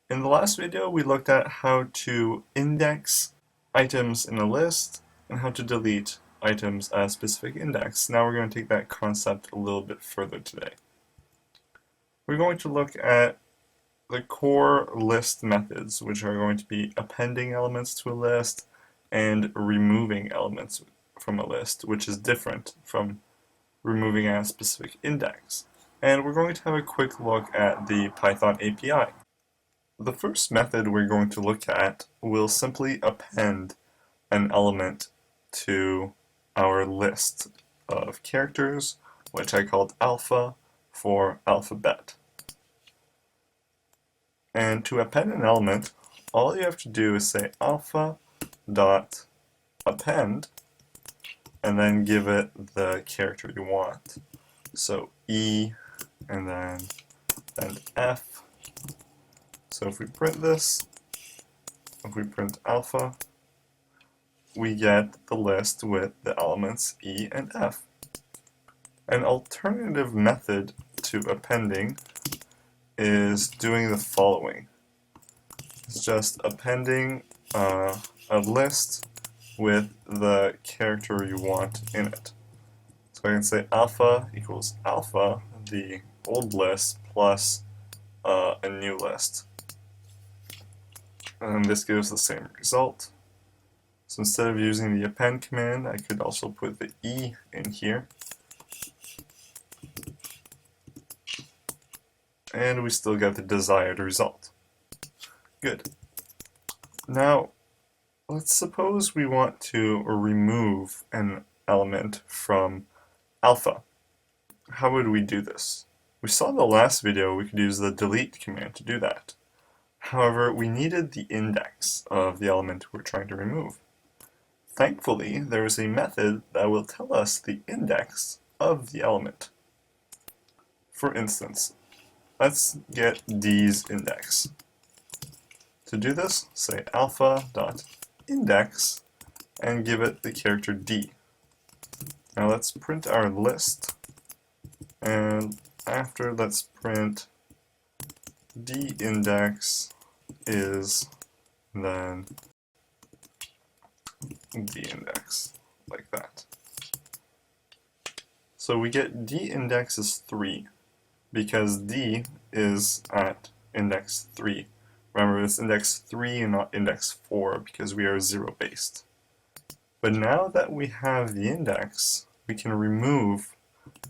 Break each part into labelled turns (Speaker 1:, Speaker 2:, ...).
Speaker 1: In the last video, we looked at how to index items in a list and how to delete items at a specific index. Now we're going to take that concept a little bit further today. We're going to look at the core list methods, which are going to be appending elements to a list and removing elements from a list, which is different from removing a specific index. And we're going to have a quick look at the Python API. The first method we're going to look at will simply append an element to our list of characters, which I called alpha for alphabet. And to append an element, all you have to do is say alpha dot append and then give it the character you want. So E and then F. So if we print this, if we print alpha, we get the list with the elements E and F. An alternative method to appending is doing the following. It's just appending a list with the character you want in it. So I can say alpha equals alpha, the old list, plus a new list. And this gives the same result. So instead of using the append command, I could also put the E in here. And we still get the desired result. Good. Now, let's suppose we want to remove an element from alpha. How would we do this? We saw in the last video we could use the delete command to do that. However, we needed the index of the element we're trying to remove. Thankfully, there is a method that will tell us the index of the element. For instance, let's get D's index. To do this, say alpha.index and give it the character D. Now let's print our list, and after let's print D index is then D index, like that. So we get D index is 3 because D is at index 3. Remember, it's index 3 and not index 4 because we are 0 based. But now that we have the index, we can remove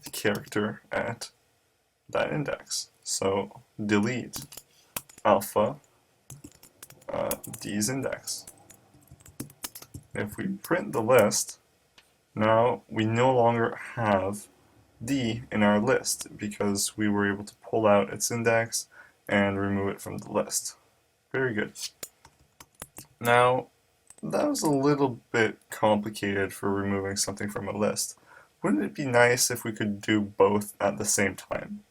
Speaker 1: the character at that index. So delete alpha D's index. If we print the list, now we no longer have D in our list because we were able to pull out its index and remove it from the list. Very good. Now, that was a little bit complicated for removing something from a list. Wouldn't it be nice if we could do both at the same time?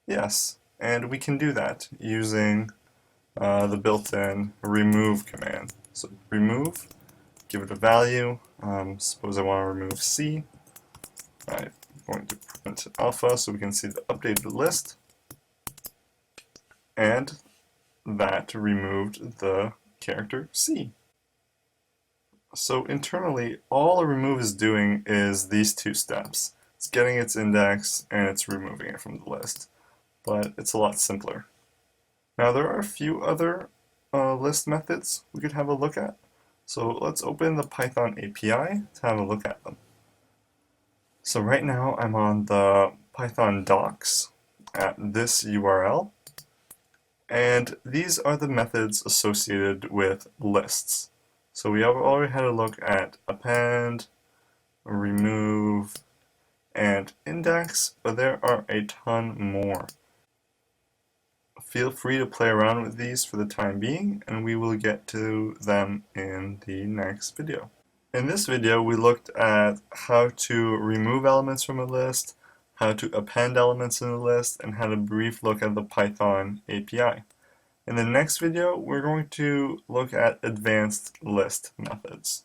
Speaker 1: Yes, and we can do that using the built-in remove command. So remove, give it a value. Suppose I want to remove C. I'm going to print alpha so we can see the updated list. And that removed the character C. So internally, all a remove is doing is these two steps. It's getting its index and it's removing it from the list. But it's a lot simpler. Now there are a few other list methods we could have a look at. So let's open the Python API to have a look at them. So right now I'm on the Python docs at this URL. And these are the methods associated with lists. So we have already had a look at append, remove, and index, but there are a ton more. Feel free to play around with these for the time being, and we will get to them in the next video. In this video, we looked at how to remove elements from a list, how to append elements in a list, and had a brief look at the Python API. In the next video, we're going to look at advanced list methods.